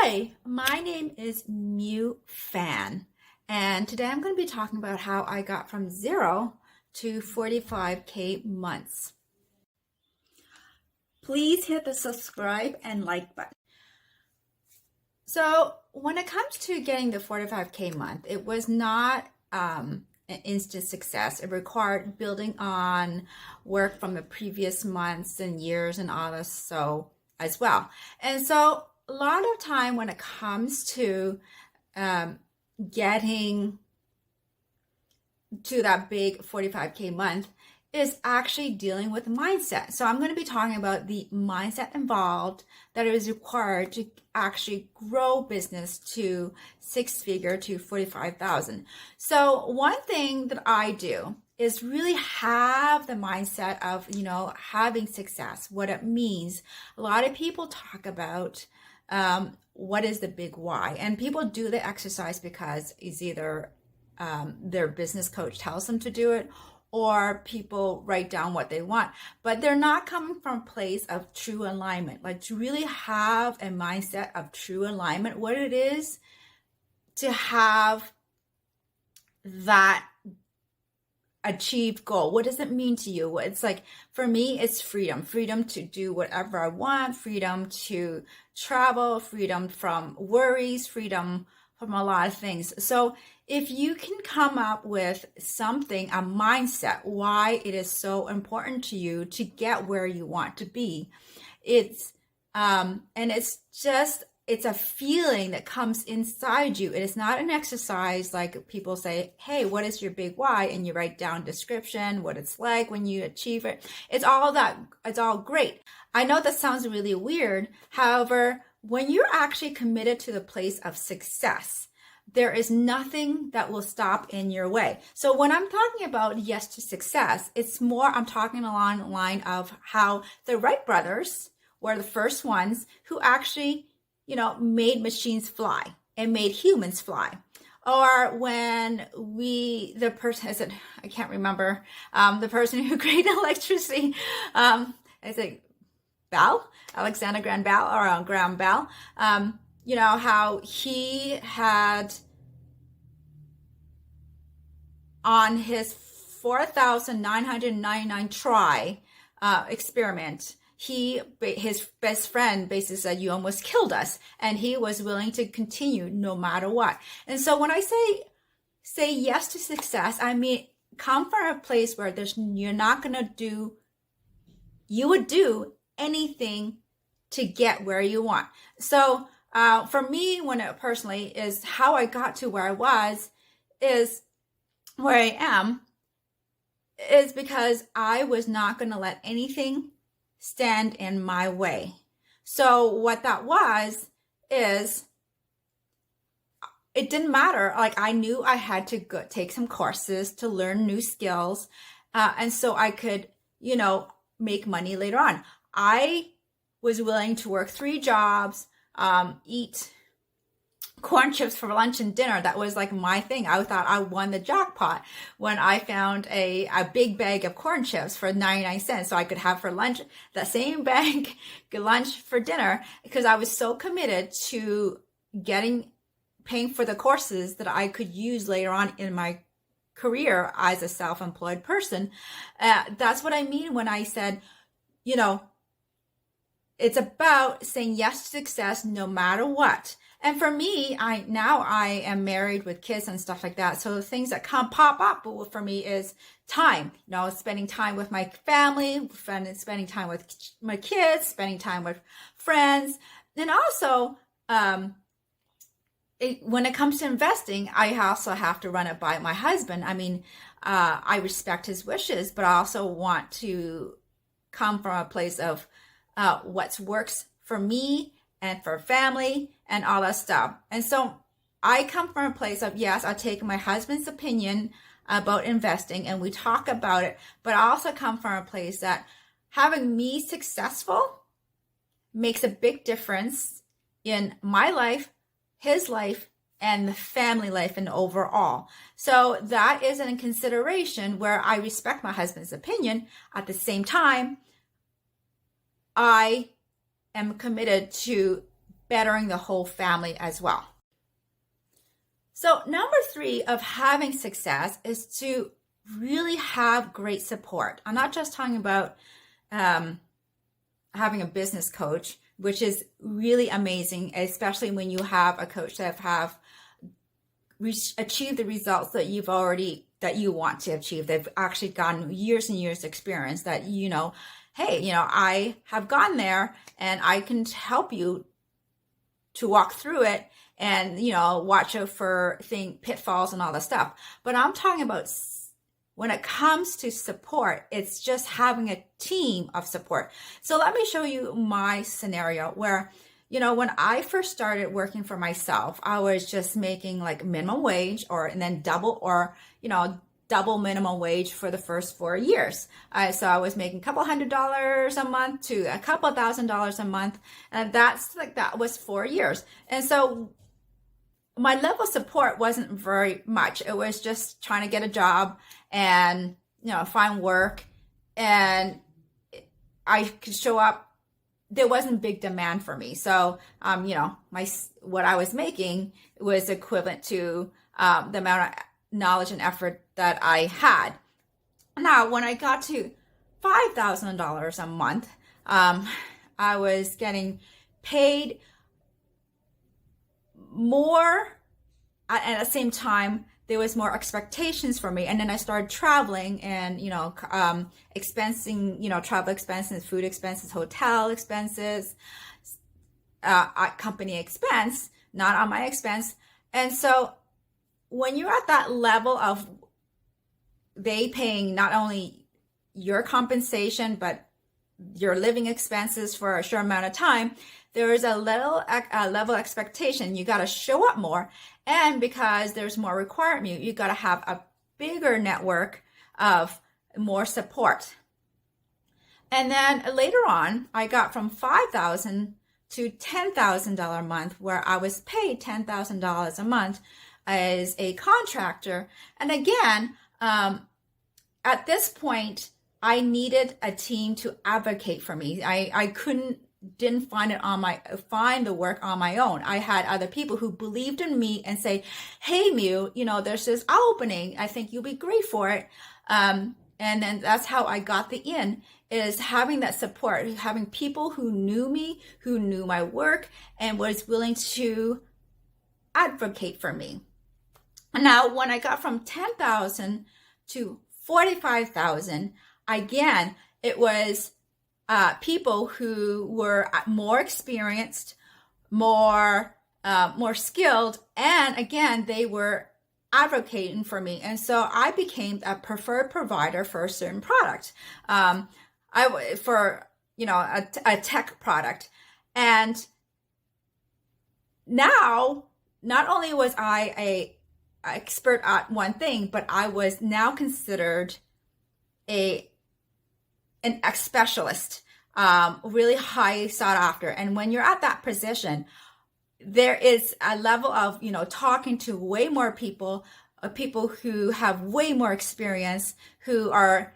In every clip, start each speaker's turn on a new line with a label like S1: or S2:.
S1: Hi, my name is Mew Fan, and today I'm going to be talking about how I got from 0 to 45K months. Please hit the subscribe and like button. So, when it comes to getting the 45K month, it was not an instant success. It required building on work from the previous months and years and all this, so as well. And so, a lot of time when it comes to getting to that big 45K month is actually dealing with mindset. So I'm going to be talking about the mindset involved that is required to actually grow business to six figure to 45,000. So one thing that I do is really have the mindset of, having success, what it means. A lot of people talk about what is the big why, and people do the exercise because it's either their business coach tells them to do it, or people write down what they want, but they're not coming from a place of true alignment. Like to really have a mindset of true alignment, what it is to have that achieved goal. What does it mean to you? It's like, for me, it's freedom to do whatever I want, freedom to travel, freedom from worries, freedom from a lot of things. So if you can come up with something, a mindset, why it is so important to you to get where you want to be, it's it's a feeling that comes inside you. It is not an exercise like people say, hey, what is your big why? And you write down description, what it's like when you achieve it. It's all great. I know that sounds really weird. However, when you're actually committed to the place of success, there is nothing that will stop in your way. So when I'm talking about yes to success, I'm talking along the line of how the Wright brothers were the first ones who actually, made machines fly and made humans fly. Or when I can't remember, the person who created electricity, Alexander Graham Bell, or Graham Bell, how he had on his 4,999 try experiment, his best friend basically said, you almost killed us. And he was willing to continue no matter what. And so when I say yes to success, I mean, come from a place where you would do anything to get where you want. So for me, personally is how I got to where I was, is where I am, is because I was not going to let anything stand in my way. So what that was is, it didn't matter. Like I knew I had to take some courses to learn new skills, and so I could, make money later on. I was willing to work 3 jobs, eat corn chips for lunch and dinner. That was like my thing. I thought I won the jackpot when I found a big bag of corn chips for 99 cents. So I could have for lunch that same bag, lunch for dinner, because I was so committed to paying for the courses that I could use later on in my career as a self-employed person. That's what I mean when I said, it's about saying yes to success no matter what. And for me, I am married with kids and stuff like that. So the things that pop up for me is time, spending time with my family, spending time with my kids, spending time with friends. And also, when it comes to investing, I also have to run it by my husband. I mean, I respect his wishes, but I also want to come from a place of what works for me and for family and all that stuff. And so I come from a place of, yes, I take my husband's opinion about investing and we talk about it, but I also come from a place that having me successful makes a big difference in my life, his life, and the family life and overall. So that is a consideration where I respect my husband's opinion. At the same time, I am committed to bettering the whole family as well. So number 3 of having success is to really have great support. I'm not just talking about having a business coach, which is really amazing, especially when you have a coach that have achieved the results that you want to achieve. They've actually gotten years and years experience that, hey, I have gone there and I can help you to walk through it and, watch out for pitfalls and all that stuff. But I'm talking about when it comes to support, it's just having a team of support. So let me show you my scenario where, when I first started working for myself, I was just making like minimum wage and then double minimum wage for the first 4 years. So I was making a couple $100 a month to a couple $1,000 a month. And that was 4 years. And so my level of support wasn't very much. It was just trying to get a job and, find work, and I could show up. There wasn't big demand for me. So, what I was making was equivalent to the amount of knowledge and effort that I had. Now, when I got to $5,000 a month, I was getting paid more, and at the same time there was more expectations for me. And then I started traveling and expensing, travel expenses, food expenses, hotel expenses, company expense, not on my expense. And so when you're at that level of they paying not only your compensation but your living expenses for a short amount of time, there is a level expectation. You got to show up more. And because there's more requirement, you got to have a bigger network of more support. And then later on, I got from $5,000 to $10,000 a month, where I was paid $10,000 a month as a contractor. And again, at this point, I needed a team to advocate for me. I didn't find the work on my own. I had other people who believed in me and say, hey, Miu, there's this opening. I think you'll be great for it. And then that's how I got the in, is having that support, having people who knew me, who knew my work, and was willing to advocate for me. Now, when I got from 10,000 to 45,000, again, it was people who were more experienced, more skilled, and again, they were advocating for me. And so I became a preferred provider for a certain product, for a tech product. And now, not only was I a expert at one thing, but I was now considered an specialist, really high sought after. And when you're at that position, there is a level of, talking to way more people who have way more experience, who are,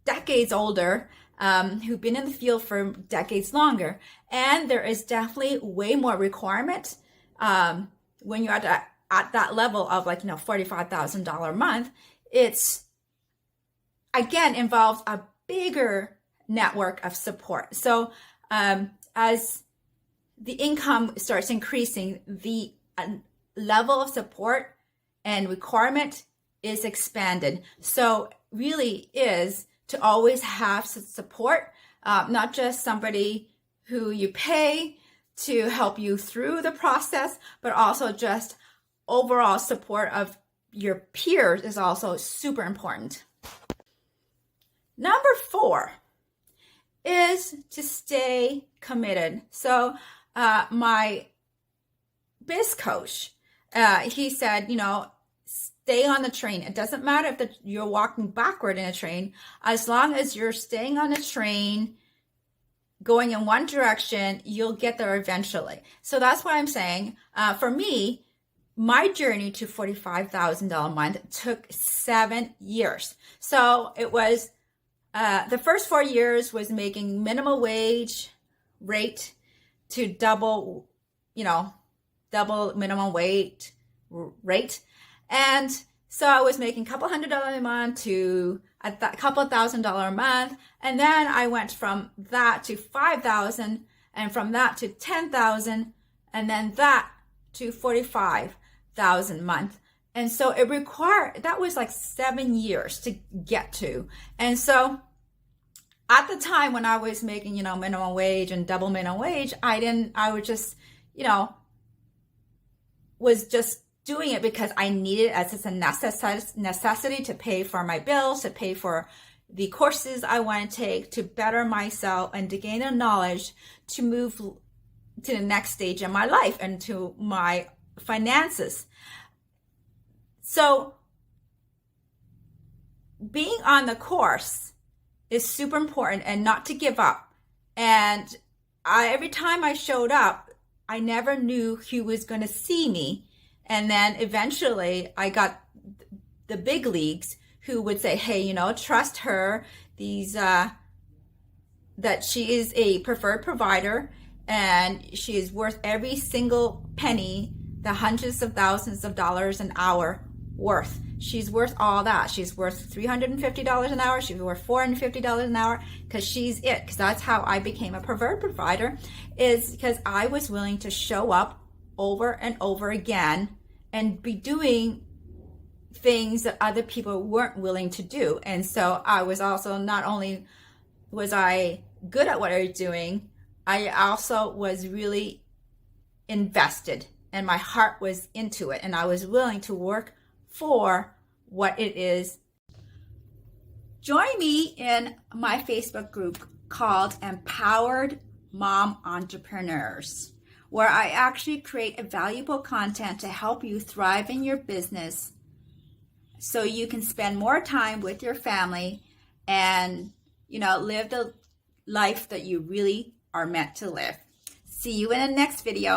S1: decades older, who've been in the field for decades longer. And there is definitely way more requirement when you're at that level of $45,000 a month. It's, again, involves a bigger network of support. So as the income starts increasing, the level of support and requirement is expanded. So really is to always have support, not just somebody who you pay to help you through the process, but also just overall support of your peers is also super important. Number 4 is to stay committed. So my biz coach, he said, stay on the train. It doesn't matter if you're walking backward in a train, as long as you're staying on the train, going in one direction, you'll get there eventually. So that's what I'm saying. For me, my journey to $45,000 a month took 7 years. So it was, the first 4 years was making minimum wage rate. to double, double minimum wage rate. And so I was making a couple $100 a month to a couple $1,000 a month. And then I went from that to 5,000, and from that to 10,000, and then that to 45,000 a month. And so it required, that was like 7 years to get to. And so at the time when I was making, minimum wage and double minimum wage, I would just, was just doing it because I needed it as a necessity to pay for my bills, to pay for the courses I want to take, to better myself and to gain the knowledge to move to the next stage in my life and to my finances. So being on the course is super important, and not to give up. And every time I showed up, I never knew who was going to see me. And then eventually I got the big leagues who would say, hey, trust her. That she is a preferred provider and she is worth every single penny, the hundreds of thousands of dollars an hour worth. She's worth all that. She's worth $350 an hour. She's worth $450 an hour, because she's it. Because that's how I became a preferred provider, is because I was willing to show up over and over again and be doing things that other people weren't willing to do. And so I was also, not only was I good at what I was doing, I also was really invested, and my heart was into it, and I was willing to work for what it is. Join me in my Facebook group called Empowered Mom Entrepreneurs, where I actually create valuable content to help you thrive in your business so you can spend more time with your family and, live the life that you really are meant to live. See you in the next video.